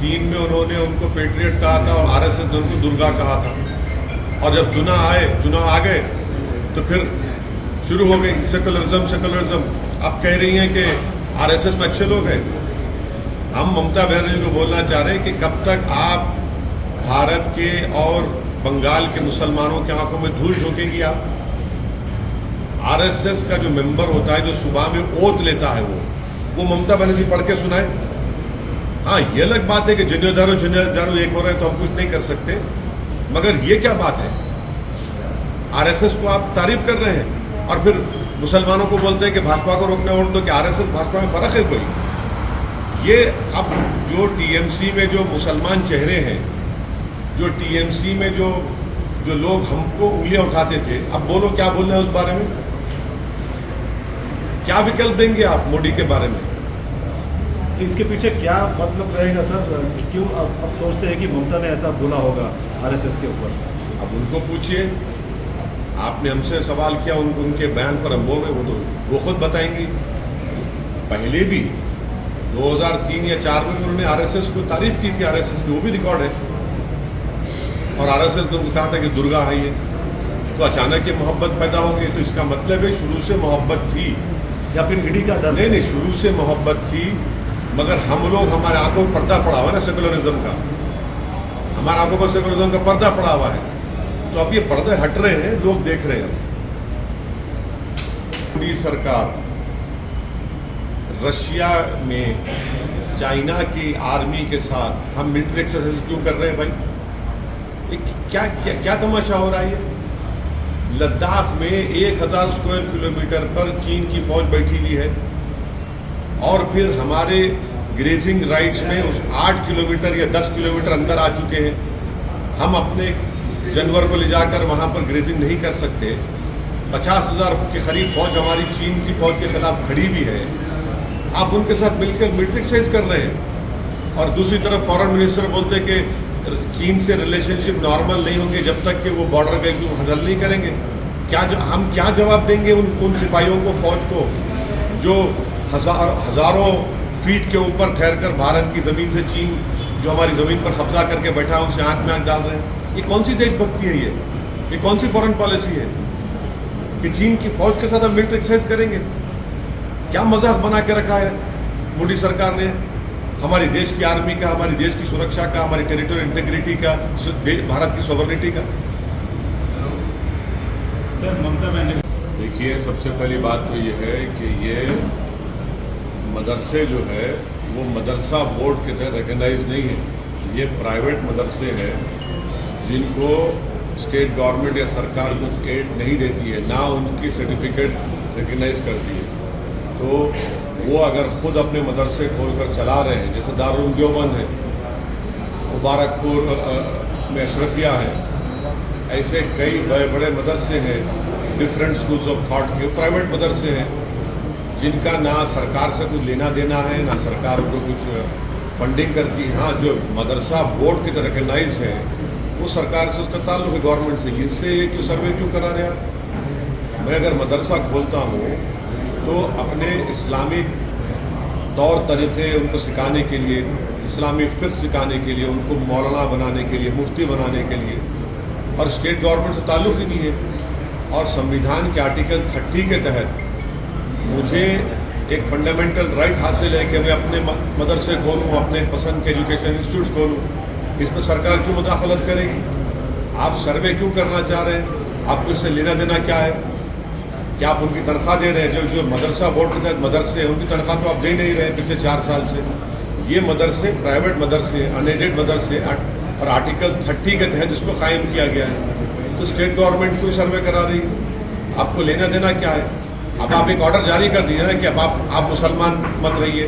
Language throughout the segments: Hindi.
2003 में उन्होंने उनको पेट्रियट कहा था और आरएसएस ने उनको दुर्गा कहा था, और जब चुनाव आ गए तो फिर शुरू हो गई सेकुलरिज्म। अब कह रही हैं कि आरएसएस में अच्छे लोग हैं। हम ममता बनर्जी को बोलना चाह रहे हैं कि कब तक आप भारत के और बंगाल के मुसलमानों की आंखों में धूल झोंकेंगी आप? आरएसएस का जो मेंबर होता है, जो सुबह में ओथ लेता है, वो ममता बनर्जी पढ़ के सुनाए। हाँ, ये अलग बात है कि जनियोदारो एक हो रहे हैं तो हम कुछ नहीं कर सकते, मगर ये क्या बात है? आरएसएस को आप तारीफ कर रहे हैं और फिर मुसलमानों को बोलते हैं कि भाजपा को रोकने वोट दो, कि आरएसएस भाजपा में फर्क है कोई? ये अब जो टीएमसी में जो मुसलमान चेहरे हैं, जो टीएमसी में जो लोग हमको उंगलियां उठाते थे, अब बोलो क्या बोल रहे हैं उस बारे में? क्या विकल्प देंगे आप मोदी के बारे में? इसके पीछे क्या मतलब रहेगा सर? क्यों अब सोचते हैं कि ममता ने ऐसा बोला होगा आरएसएस के ऊपर? अब उनको पूछिए। आपने हमसे सवाल किया, उनके बयान पर हम बोल रहे, वो खुद बताएंगी। पहले भी 2003 या 2004 में उन्होंने आरएसएस को तारीफ की थी, आरएसएस की, वो भी रिकॉर्ड है। और आरएसएस ने उनको कहा था कि दुर्गा है ये। तो अचानक ये मोहब्बत पैदा हो गई, तो इसका मतलब है शुरू से मोहब्बत थी, या फिर ईडी का डर? नहीं, शुरू से मोहब्बत थी, मगर हम लोग, हमारे आंखों पर पर्दा पड़ा हुआ है ना सेकुलरिज्म का, हमारे आंखों पर सेकुलरिज्म का पर्दा पड़ा हुआ है। तो अब ये पर्दे हट रहे हैं, लोग देख रहे हैं। मोदी सरकार रशिया में चाइना की आर्मी के साथ हम मिलिट्री एक्सरसाइज क्यों कर रहे हैं भाई? क्या क्या क्या तमाशा हो रहा है ये? लद्दाख में 1000 स्क्वायर किलोमीटर पर चीन की फौज बैठी हुई है, और फिर हमारे ग्रेजिंग राइट्स में उस 8 किलोमीटर या 10 किलोमीटर अंदर आ चुके हैं। हम अपने जानवर को ले जाकर वहाँ पर ग्रेजिंग नहीं कर सकते। 50,000 के करीब फौज हमारी चीन की फौज के खिलाफ खड़ी भी है। आप उनके साथ मिलकर मिलिट्री एक्सरसाइज कर रहे हैं, और दूसरी तरफ फॉरेन मिनिस्टर बोलते हैं कि चीन से रिलेशनशिप नॉर्मल नहीं होंगे जब तक कि वो बॉर्डर का इशू हल नहीं करेंगे। हम क्या जवाब देंगे उन सिपाहियों को, फौज को, जो हजारों फीट के ऊपर ठहरकर भारत की ज़मीन से चीन जो हमारी ज़मीन पर कब्जा करके बैठा है उनसे आंख में आंख डाल रहे हैं? ये कौन सी देशभक्ति है? ये कौन सी फॉरेन पॉलिसी है कि चीन की फौज के साथ हम मिलिट्री एक्सरसाइज करेंगे? क्या मजाक बना के रखा है मोदी सरकार ने हमारी देश की आर्मी का, हमारी देश की सुरक्षा का, हमारी टेरिटोरियल इंटीग्रिटी का, भारत की सॉवरेनिटी का। सर, ममता बनर्जी, देखिए, सबसे पहली बात तो ये है कि ये मदरसे जो है वो मदरसा बोर्ड के तहत रिकगनाइज नहीं है। ये प्राइवेट मदरसे हैं जिनको स्टेट गवर्नमेंट या सरकार कुछ एड नहीं देती है, ना उनकी सर्टिफिकेट रिकगनाइज करती है। तो वो अगर ख़ुद अपने मदरसे खोलकर चला रहे हैं, जैसे दारुल देवबंद है, मुबारकपुर में अशरफिया है, ऐसे कई बड़े बड़े मदरसे हैं, डिफरेंट स्कूल्स ऑफ थॉट के प्राइवेट मदरसे हैं, जिनका ना सरकार से कुछ लेना देना है, ना सरकार उनको कुछ फंडिंग करती है। हाँ, जो मदरसा बोर्ड की तरह रिकगनाइज है वो सरकार से, उसका ताल्लुक है गवर्नमेंट से। इससे क्यों सर्वे क्यों करा रहे आप? मैं अगर मदरसा खोलता हूँ तो अपने इस्लामिक तौर तरीक़े उनको सिखाने के लिए, इस्लामिक फ़िक़्ह सिखाने के लिए, उनको मौलाना बनाने के लिए, मुफ्ती बनाने के लिए, और स्टेट गवर्नमेंट से ताल्लुक़ ही नहीं है। और संविधान के आर्टिकल 30 के तहत मुझे एक फंडामेंटल राइट हासिल है कि मैं अपने मदरसे खोलूँ, अपने पसंद के एजुकेशन इंस्टीट्यूट खोलूँ। इसमें सरकार क्यों मुदाखलत करेगी? आप सर्वे क्यों करना चाह रहे हैं? आपको इससे लेना देना क्या है? क्या आप उनकी तनख्वाह दे रहे हैं? जो मदरसा बोर्ड के तहत मदरसे हैं उनकी तनख्वाह तो आप दे नहीं रहे हैं पिछले 4 साल से। ये मदरसे प्राइवेट मदरसे, अनएडेड मदरसे, और आर्टिकल 30 के तहत इसको कायम किया गया है। तो स्टेट गवर्नमेंट कोई सर्वे करा रही है, आपको लेना देना क्या है? अब आप एक ऑर्डर जारी कर दीजिए ना कि अब आप मुसलमान मत रहिए,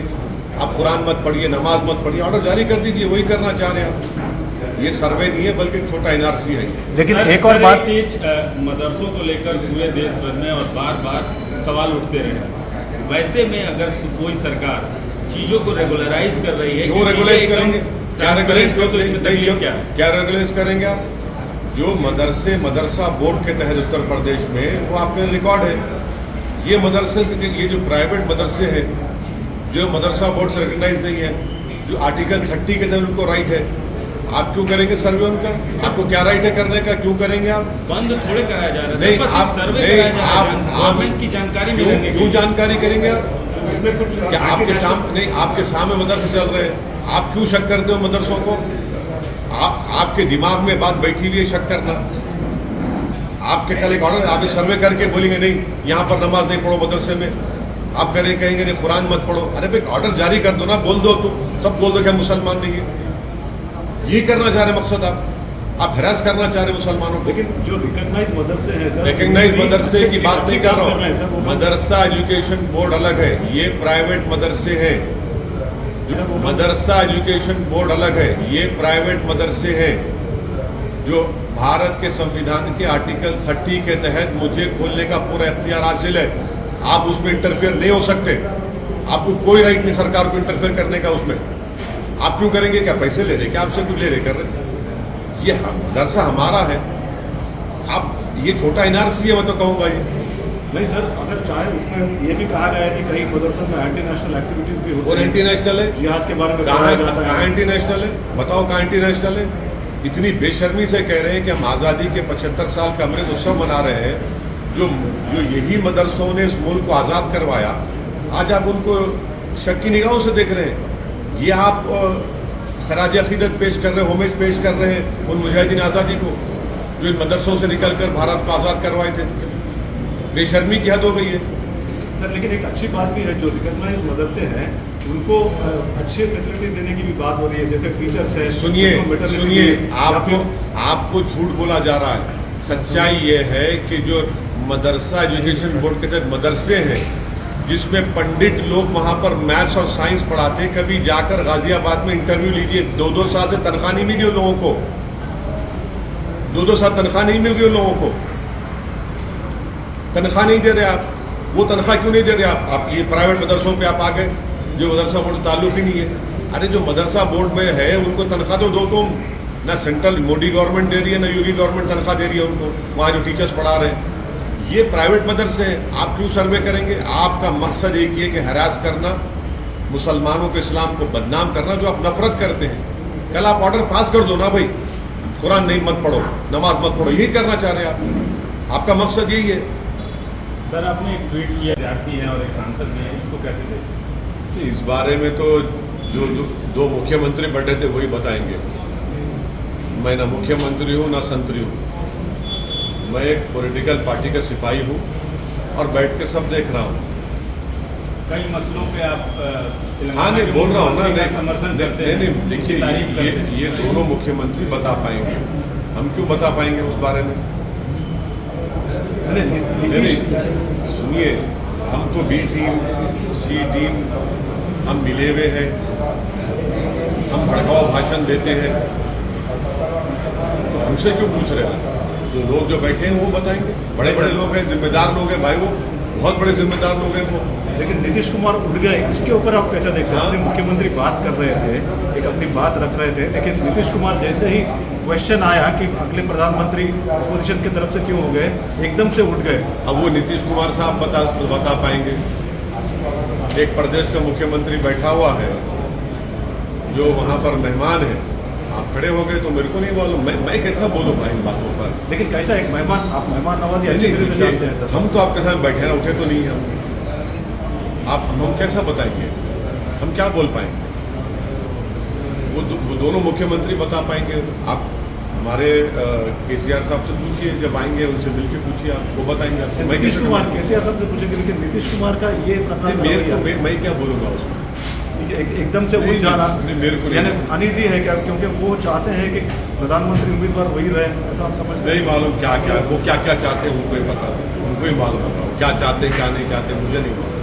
आप कुरान मत पढ़िए, नमाज मत पढ़िए, ऑर्डर जारी कर दीजिए। वही करना चाह रहे हैं आप। ये सर्वे नहीं है बल्कि छोटा एनआरसी है। लेकिन एक और बात, चीज मदरसों को लेकर पूरे देश भर में और बार बार सवाल उठते रहे। वैसे में अगर कोई सरकार चीज़ों को रेगुलराइज कर रही है, क्यों रेगुलाइज करेंगे? क्या रेगुलाइज क्या रेगुलाइज करेंगे आप? जो मदरसा बोर्ड के तहत उत्तर प्रदेश में वो आपके रिकॉर्ड है। ये मदरसे से, ये जो प्राइवेट मदरसे हैं जो मदरसा बोर्ड से रिकगनाइज नहीं है, जो आर्टिकल 30 के तहत उनको राइट है, आप क्यों करेंगे सर्वे उनका? आपको क्या राइट है करने का? क्यों करेंगे आप? बंद थोड़े कराया जा रहा है नहीं, सर, बस आप सर्वे नहीं, कराया जा रहा है आप गवर्नमेंट की जानकारी मिलने क्यों जानकारी करेंगे आप? इसमें कुछ क्या आपके सामने नहीं, आपके सामने मदरसे चल रहे हैं, आप क्यों शक करते हो मदरसों को? आपके दिमाग में बात बैठी हुई है शक करना। आपके कल एक ऑर्डर, आप सर्वे करके बोलेंगे नहीं यहाँ पर नमाज नहीं पढ़ो मदरसे में, आप कहेंगे नहीं कुरान मत पढ़ो। अरे भाई ऑर्डर जारी कर दो ना, बोल दो, तुम सब बोल दो कि हम मुसलमान नहीं है। ये करना चाह रहे मकसद आप हरास करना चाह रहे मुसलमानों को। लेकिन जो रिकॉग्नाइज मदरसे हैं सर, रिकॉग्नाइज मदरसे की बात नहीं कर कर रहे रहा हैं सर, हूँ, वो मदरसा एजुकेशन बोर्ड अलग है, ये प्राइवेट मदरसे हैं। मदरसा एजुकेशन बोर्ड अलग है, ये प्राइवेट मदरसे हैं जो भारत के संविधान के आर्टिकल 30 के तहत मुझे खोलने का पूरा इख्तियार हासिल है। आप उसमें इंटरफेयर नहीं हो सकते, आपको कोई राइट नहीं सरकार को इंटरफेयर करने का उसमें। आप क्यों करेंगे? क्या पैसे ले रहे, क्या आपसे कुछ ले रहे कर रहे? ये मदरसा हमारा है। आप ये छोटा एनआरसी है, मैं तो कहूँगा ये नहीं सर, अगर चाहे उसमें ये भी कहा गया है कि कई मदरसों में एंटी नेशनल एक्टिविटीज भी होती और हैं। एंटी नेशनल है। जिहाद के बारे में कहाँ बताया जाता कहाँ है। एंटी नेशनल है? बताओ कहाँ एंटी नेशनल है? इतनी बेशर्मी से कह रहे हैं कि हम आज़ादी के 75 साल का अमृत उत्सव मना रहे हैं। जो यही मदरसों ने इस मुल्क को आज़ाद करवाया, आज आप उनको शक की निगाहों से देख रहे हैं। ये आप खराज अकीदत पेश कर रहे हैं, होमेज पेश कर रहे हैं उन मुजाहिदीन आज़ादी को जो इन मदरसों से निकल कर भारत को आज़ाद करवाए थे। बेशर्मी की हद हो गई है सर। लेकिन एक अच्छी बात भी है, जो रिकॉग्नाइज मदरसे हैं उनको अच्छी फैसिलिटी देने की भी बात हो रही है, जैसे टीचर्स है। सुनिए आपको झूठ बोला जा रहा है। सच्चाई ये है कि जो मदरसा एजुकेशन बोर्ड के तहत मदरसे हैं जिसमें पंडित लोग वहाँ पर मैथ्स और साइंस पढ़ाते हैं, कभी जाकर गाजियाबाद में इंटरव्यू लीजिए, 2-2 साल से तनख्वाह नहीं मिली उन लोगों को, 2-2 साल तनख्वाह नहीं मिल रही उन लोगों को, तनख्वाह नहीं दे रहे आप। वो तनख्वाह क्यों नहीं दे रहे आप ये प्राइवेट मदरसों पे आप आ गए जो मदरसा बोर्ड से ताल्लुक ही नहीं है। अरे जो मदरसा बोर्ड में है उनको तनख्वाह तो दो तुम, ना सेंट्रल मोदी गवर्नमेंट दे रही है ना योगी गवर्नमेंट तनख्वाह दे रही है उनको, वहाँ जो टीचर्स पढ़ा रहे हैं। ये प्राइवेट मदरसे हैं, आप क्यों सर्वे करेंगे? आपका मकसद एक ही है कि हरास करना, मुसलमानों को, इस्लाम को बदनाम करना, जो आप नफरत करते हैं। कल आप ऑर्डर पास कर दो ना भाई, कुरान नहीं मत पढ़ो, नमाज मत पढ़ो, यही करना चाह रहे हैं आप। आपका मकसद यही है। सर आपने एक ट्वीट किया, विद्यार्थी हैं और एक सांसद भी हैं, इसको कैसे देखते? इस बारे में तो जो दो मुख्यमंत्री बैठे थे वही बताएंगे। मैं ना मुख्यमंत्री हूँ ना संतरी हूँ, मैं एक पॉलिटिकल पार्टी का सिपाही हूँ और बैठ के सब देख रहा हूँ। कई मसलों पे आप हाँ नहीं बोल रहा हूँ ना, का समर्थन करते हैं, नहीं देखिए तारीफ करते हैं। ये दोनों मुख्यमंत्री बता पाएंगे, हम क्यों बता पाएंगे उस बारे में? नहीं सुनिए, हम तो बी टीम सी टीम हम मिले हुए हैं, हम भड़काऊ भाषण देते हैं, तो हमसे क्यों पूछ रहे हैं? जो लोग जो बैठे हैं वो बताएंगे, बड़े बड़े लोग हैं, जिम्मेदार लोग हैं भाई, वो बहुत बड़े जिम्मेदार लोग हैं वो। लेकिन नीतीश कुमार उठ गए, इसके ऊपर आप कैसे देखते हैं? अपने मुख्यमंत्री बात कर रहे थे, एक अपनी बात रख रहे थे, लेकिन नीतीश कुमार जैसे ही क्वेश्चन आया कि अगले प्रधानमंत्री अपोजिशन की तरफ से क्यों हो गए, एकदम से उठ गए। अब वो नीतीश कुमार साहब बता पाएंगे। एक प्रदेश का मुख्यमंत्री बैठा हुआ है जो वहाँ पर मेहमान है, आप खड़े हो गए तो मेरे को नहीं मालूम, मैं कैसा बोलूँ भाई इन बातों पर? लेकिन कैसा एक मेहमान, आप मेहमान नवाजी अच्छी तरह से जानते हैं सर। हम तो आपके साथ बैठे ना, उठे तो नहीं हैं आप, हम कैसा बताएंगे? हम क्या बोल पाएंगे? वो दोनों मुख्यमंत्री बता पाएंगे। आप हमारे केसीआर साहब से पूछिए, जब आएंगे उनसे मिलकर पूछिए, आप वो बताएंगे आपको। नीतीश कुमार केसीआर साहब से पूछेंगे, लेकिन नीतीश कुमार का ये प्रकार मैं क्या बोलूँगा उसमें? एकदम से उठ जाना मेरे को यानी अनईजी है क्या? क्योंकि वो चाहते हैं कि प्रधानमंत्री उम्मीदवार वही रहे, ऐसा आप समझते हैं? नहीं मालूम वो क्या क्या चाहते हैं, उनको ही पता, उनको ही मालूम होगा क्या चाहते हैं क्या नहीं चाहते, मुझे नहीं मालूम।